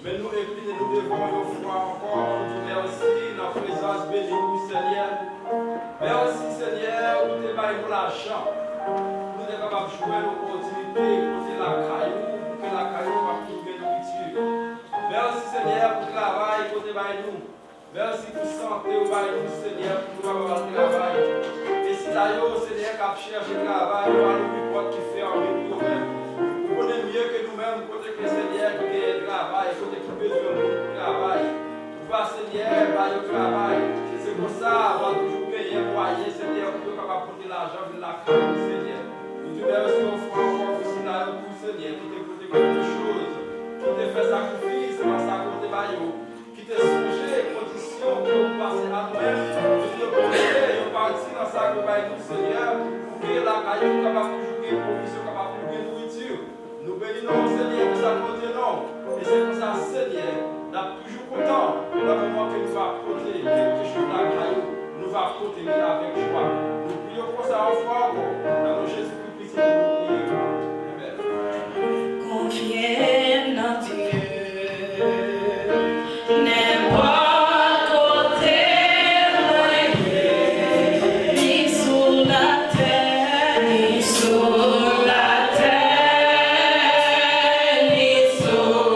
Mais nous, et puis nous devons une fois encore pour dire merci dans la présence bénie, Seigneur. Merci, Seigneur, pour tes bails pour l'argent. Nous sommes capables de jouer l'opportunité pour la caillou, pour que la caillou va trouver nourriture. Merci, Seigneur, pour le travail, pour tes bails nous. Merci pour santé, au bail nous, Seigneur, pour nous avoir le travail. Et si d'ailleurs, Seigneur, qui a cherché le travail, on va nous porte qui fait en nous-mêmes. Vous connaissez mieux que nous-mêmes, côté que Seigneur qui a le travail, côté qui besoin de travail. Vous va, Seigneur, par le travail. C'est pour ça, on va toujours payer un moyen, Seigneur, pour être capable de porter l'argent de la caille, Seigneur. Nous te remercions encore pour cela, pour Seigneur, qui t'a porté quelque chose, qui t'a fait sacrifice dans sa côté baillot, qui t'a songé les conditions que vous passez à nous-mêmes, qui t'a porté une partie dans sa côté baillot, Seigneur, pour que la caille soit capable de jouer, provision capable de jouer nourriture. Nous bénissons, Seigneur, nous apportons. Et c'est pour ça, Seigneur, nous sommes toujours contents dans le moment que nous allons porter quelque chose dans la caille, nous allons porter avec joie. Nous prions pour ça en foi encore, dans le Jésus-Christ, nous prions. Amen. Confiez en Dieu, n'importe côté loin, ni sous la terre, ni sous la terre, ni sous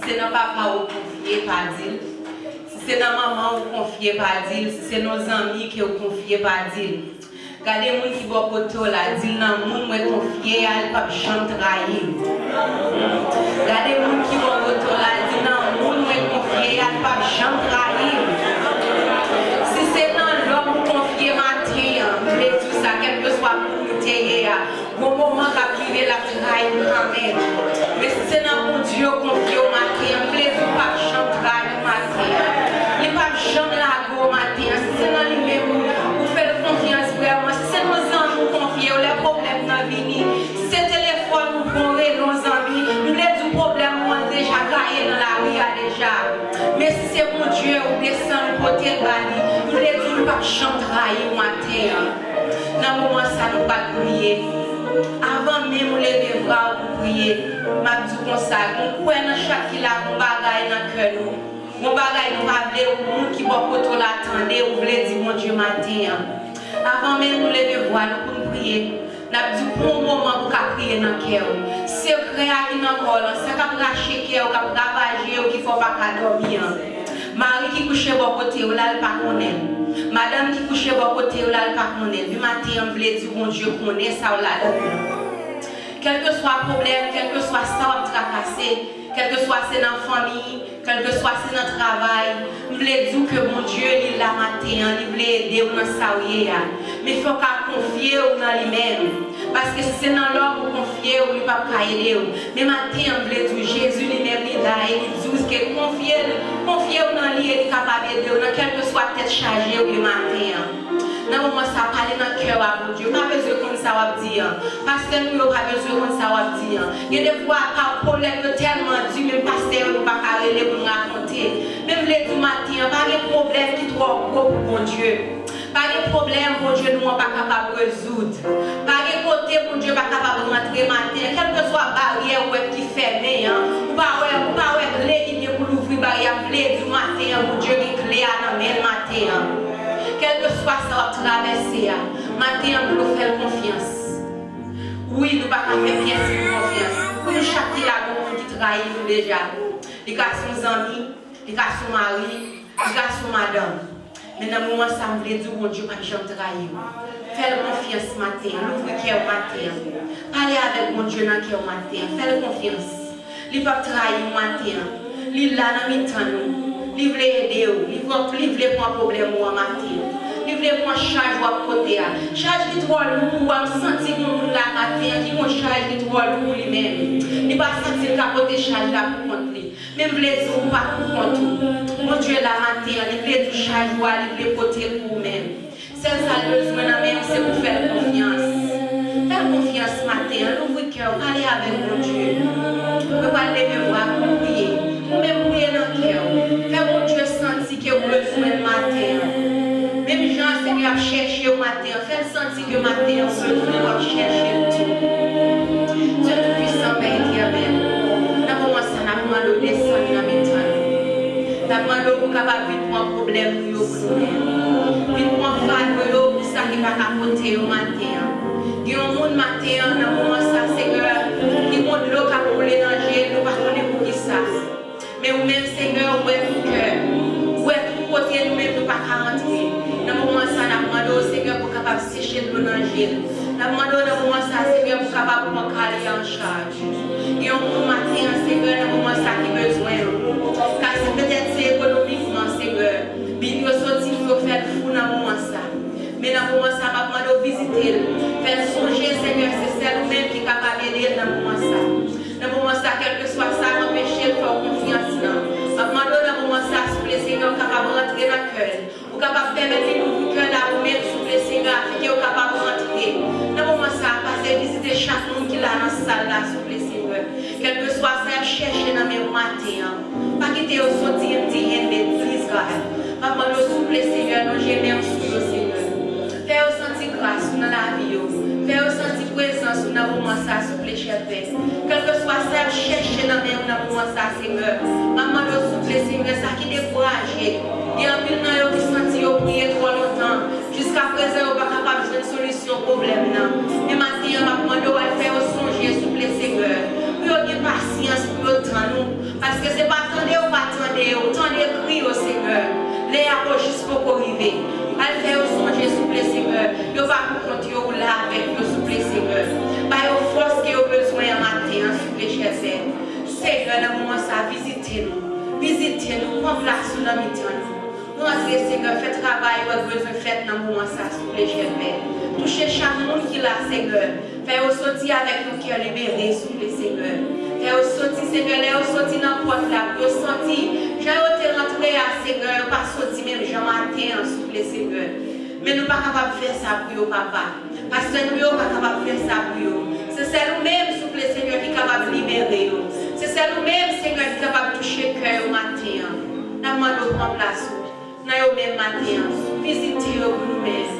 c'est dans papa vous confiez, pas dire. Si c'est dans maman vous confiez, pas dire. Si c'est nos amis qui vous confiez, pas dire. Regardez les gens qui vont côté là, disent non, moun moi confier, elle pas jamais trahir. Regardez les gens qui vont côté là, disent non, moun moi confier, elle pas jamais trahir. Si c'est dans l'homme confier matin, mais tout ça, quel que soit pour t'aider, bon moment qu'a privé la trahir quand même. Mais si c'est dans mon Dieu confier au matin, mais tout pas jamais trahir au matin. Il pas jamais la go au matin. Si c'est dans lui-même, vous faites confiance vraiment. Si c'est nos amis vous confier, les problèmes dans la vie. Si c'est téléphone vous pourrez nos amis, nous les du problème on déjà gagné dans la rue déjà. Mais si c'est mon Dieu, vous descendez pour côté de la vie, nous les du pas jamais trahir au matin. Dans le moment ça nous pas prier. Avant même de lever les bras pour prier, je dis comme ça, on croit dans chaque qui a un bagage dans le cœur. Mon bagage nous va appeler au monde qui va pour l'attendre, ou voulez dire mon Dieu matin. Avant même de lever les bras pour prier, je dis pour un moment pour prier dans le cœur. C'est vrai qui dans le cœur, c'est comme racher le cœur, comme ravager, ou qu'il ne faut pas dormir. Marie qui couche au côté, ou là, elle pas connaît. Madame qui couche au côté, ou là, elle pas connaît. Du matin, on voulait dire mon Dieu connaît ça, ou là. Quel que soit le problème, quel que soit ça, on va tracasser, quel que soit c'est dans la famille, quel que soit c'est dans le travail, on voulait dire que mon Dieu, il est là matin, il voulait aider dans ça, mais il faut qu'on confie dans lui-même. Parce que si c'est dans l'homme, vous confiez, vous ne pouvez pas aider. Mais matin, on voulait dire Jésus lui-même, il est là, et il dit que confiez dans lui, il est capable d'aider, dans quelle que soit tête chargée le matin. Dans le moment ça parle dans le cœur à Dieu. Pas besoin de ça va dire. Parce que nous pas besoin de ça va dire. Il y a des fois par problème tellement dur même pasteur nous pas parler pour nous raconter. Même les du matin, pas de problème qui trop gros pour mon Dieu. Pas de problème pour Dieu nous pas capable de résoudre. Pas de côté pour Dieu pas capable de rentrer matin. Quelle que soit barrière qui fermée ou pas clé qui pour l'ouvrir barrière clé du matin pour Dieu qui clé à le matin. Quel que soit ça, on traverser. Maintenant, nous faire confiance. Oui, nous ne pouvons pas faire pièce de confiance. Pour nous châtier la monde qui trahit nous déjà. Les gars sont amis, les gars sont maris, les gars sont madame. Mais dans le moment où ça me dit, mon Dieu, pas de jamais trahir. Fais confiance matin, l'ouvre cœur matin. Parlez avec mon Dieu dans le cœur matin. Fais confiance. Il ne peut pas trahir matin. Il est là dans le temps. Il veut aider, il veut prendre un problème au matin. Il veut prendre charge à côté. Charge qui est trop lourd, on sentit que nous la matin, qui est charge qui est trop lourd lui-même. Il ne va pas sentir qu'à côté charge là pour contre lui. Même il veut dire pas pour contre. Mon Dieu la matin, il veut tout charge, il veut porter pour vous-même. C'est ça le besoin de même, c'est pour faire confiance. Faire confiance matin, l'ouvre le cœur, parler avec mon Dieu. On ne peut pas lever les bras pour prier. Même prier dans le cœur. Faire mon Dieu sentir qu'il y a besoin de matin. Même gens, c'est qu'il a cherché au matin. Faire sentir que matin, on besoin de chercher Dieu. Dieu tout-puissant, Père éternel. Nous avons demandé de descendre dans mes temps. Nous avons demandé pour capable de prendre un problème pour nous. Vite prendre fardeau pour ça qui va capoter au matin. Il y a un monde matin, dans le moment ça, Seigneur, qui monte l'eau qui a coulé dans le gel, nous ne pouvons pas pour qui ça. Mais vous-même, Seigneur, vous êtes tout cœur. Vous êtes tout côté, nous-mêmes, nous ne pouvons pas rentrer. Dans le moment ça, nous demandons au Seigneur pour capable de sécher l'eau dans le gel. Nous demandons dans le moment ça, Seigneur, pour capable de prendre en charge. Il y a un monde matin, Seigneur, dans le moment ça, qui a besoin. Car c'est peut-être économiquement, Seigneur. Bien, nous sortir pour faire fou dans le moment ça. Mais dans le moment ça, nous demandons de visiter. Faire songer, Seigneur, c'est celle-même qui est capable d'aider dans le moment ça. Dans le moment ça, quel que soit ça, empêcher de faire confiance. Demandons dans le moment ça, s'il vous plaît, Seigneur, capable de rentrer dans le cœur. Ou capable de permettre de nous cœur là, ou même, s'il vous plaît, Seigneur, qui est capable de rentrer. Dans le moment ça, passer visiter chaque monde qui est là dans la salle là, s'il vous plaît, Seigneur. Quel que soit ça, chercher dans mes matins. Pas quitter au sortir, dire, please God. Papa, nous, s'il vous plaît, Seigneur, nous gemmes sur nous, Seigneur. Fais sentir grâce dans la vie. Fais sentir présence dans le moment ça, s'il vous plaît, cher Père. Quel que soit ça, chercher dans le moment ça, Seigneur. Maman, s'il vous plaît, Seigneur, ça qui décourage. Il y a un peu de gens qui sentent qu'ils ont prié trop longtemps. Jusqu'à présent, ils ne sont pas capables de trouver une solution au problème. Mais maintenant, maman, on va faire songer, s'il vous plaît, Seigneur. Pour avoir patience pour le temps, parce que ce n'est pas amis nous entrer Seigneur, fait travail, ou besoin fait dans le moment ça, s'il vous plaît, cher Père. Touchez chaque monde qui l'a, Seigneur. Fais-au sortir avec nos cœurs libérés, s'il vous plaît, Seigneur. Fais-au sortir, Seigneur, fais-au sortir dans la porte là, fais-au sortir. J'ai été rentré à Seigneur, pas sortir même, j'en matin, s'il vous plaît, Seigneur. Mais nous ne sommes pas capables de faire ça pour vous, papa. Parce que nous ne sommes pas capables de faire ça pour vous. C'est nous-mêmes, s'il vous plaît, Seigneur, qui est capable de libérer vous. C'est nous-mêmes, Seigneur, qui est capable de toucher le cœur au matin. Nous demandons qu'on place. Nous sommes même matin. Visitez-vous pour nous-mêmes.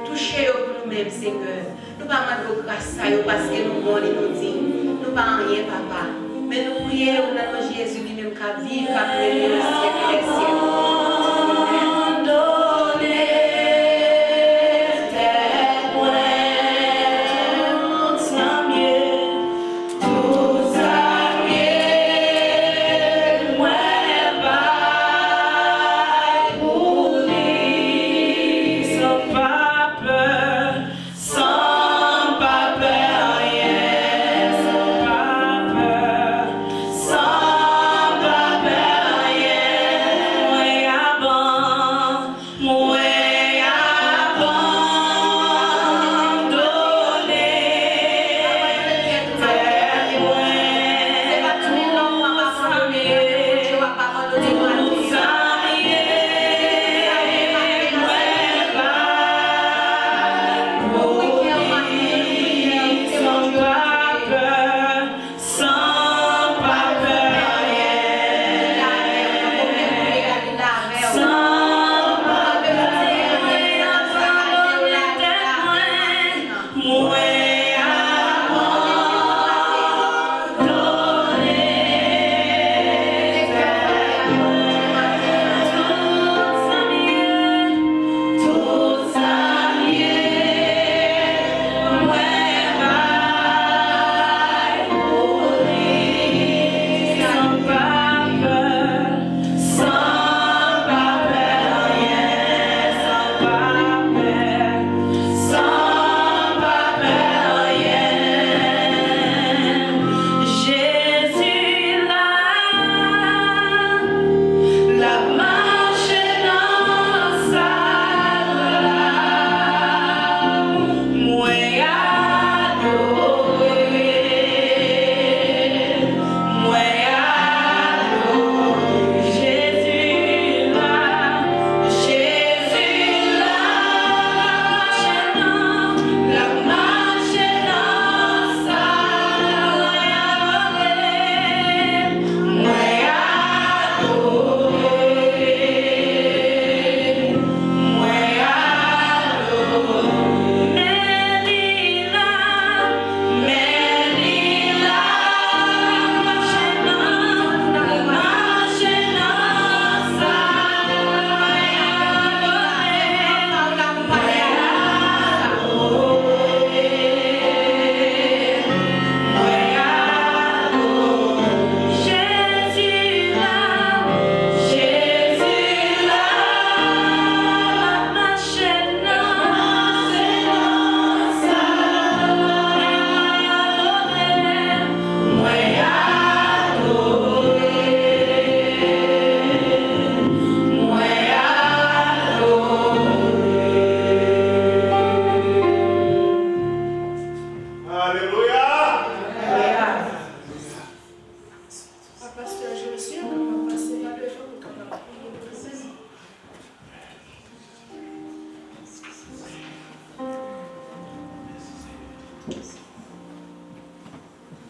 Touchez-vous pour nous-mêmes, Seigneur. Nous ne demandons pas grâce à vous parce que nous sommes nous dit. Nous ne parlons rien, papa. Mais nous prions dans le nom de Jésus lui-même qui vit, qui a créé le ciel et les cieux.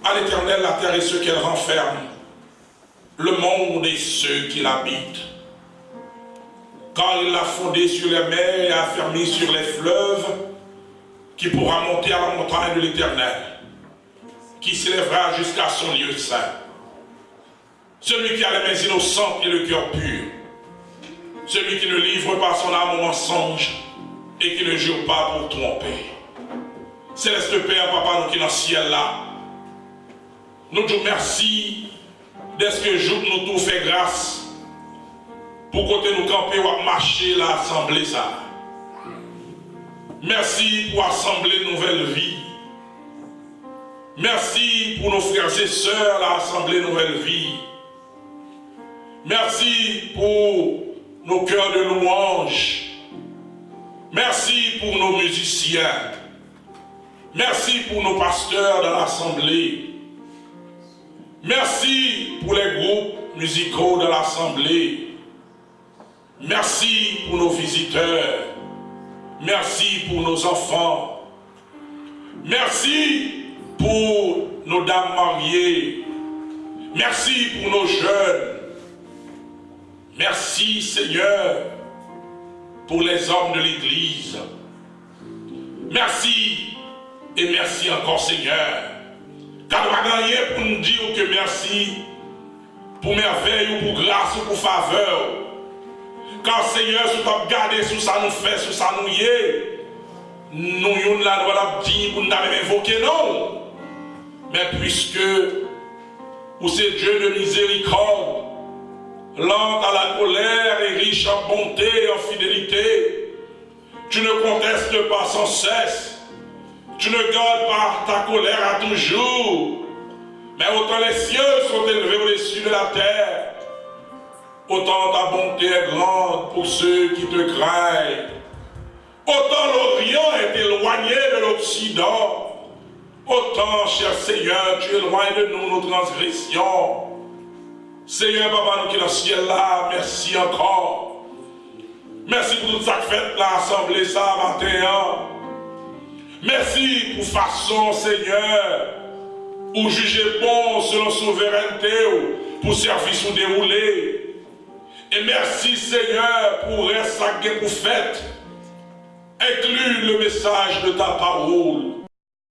À l'Éternel la terre et ceux qu'elle renferme, le monde et ceux qui l'habitent. Car il l'a fondé sur les mers et affermi sur les fleuves, qui pourra monter à la montagne de l'Éternel, qui s'élèvera jusqu'à son lieu saint. Celui qui a les mains innocentes et le cœur pur, celui qui ne livre pas son âme au mensonge et qui ne jure pas pour tromper. Céleste Père, Papa, nous qui dans le ciel là, nous te merci dès ce jour nous tout fait grâce pour côté nous camper ou marcher l'assemblée ça. Merci pour assembler nouvelle vie. Merci pour nos frères et sœurs l'assemblée nouvelle vie. Merci pour nos cœurs de louange. Merci pour nos musiciens. Merci pour nos pasteurs de l'Assemblée. Merci pour les groupes musicaux de l'Assemblée. Merci pour nos visiteurs. Merci pour nos enfants. Merci pour nos dames mariées. Merci pour nos jeunes. Merci Seigneur pour les hommes de l'Église. Merci et merci encore Seigneur. Car nous n'avons rien pour nous dire que merci pour merveille ou pour grâce ou pour faveur. Car Seigneur, si tu as gardé sur ça nous fait, sur ça nous y est, nous ne l'avons dit pour nous invoquer non. Mais puisque vous c'est Dieu de miséricorde, lent à la colère et riche en bonté et en fidélité, tu ne contestes pas sans cesse. Tu ne gardes pas ta colère à toujours. Mais autant les cieux sont élevés au-dessus de la terre, autant ta bonté est grande pour ceux qui te craignent. Autant l'Orient est éloigné de l'Occident, autant, cher Seigneur, tu éloignes de nous nos transgressions. Seigneur, Papa, nous qui dans le ciel là, merci encore. Merci pour toute cette fête là, assemblée ça matin. Merci pour façon, Seigneur, ou juger bon selon souveraineté, pour service ou dérouler. Et merci, Seigneur, pour rester pour fête. Inclus le message de ta parole.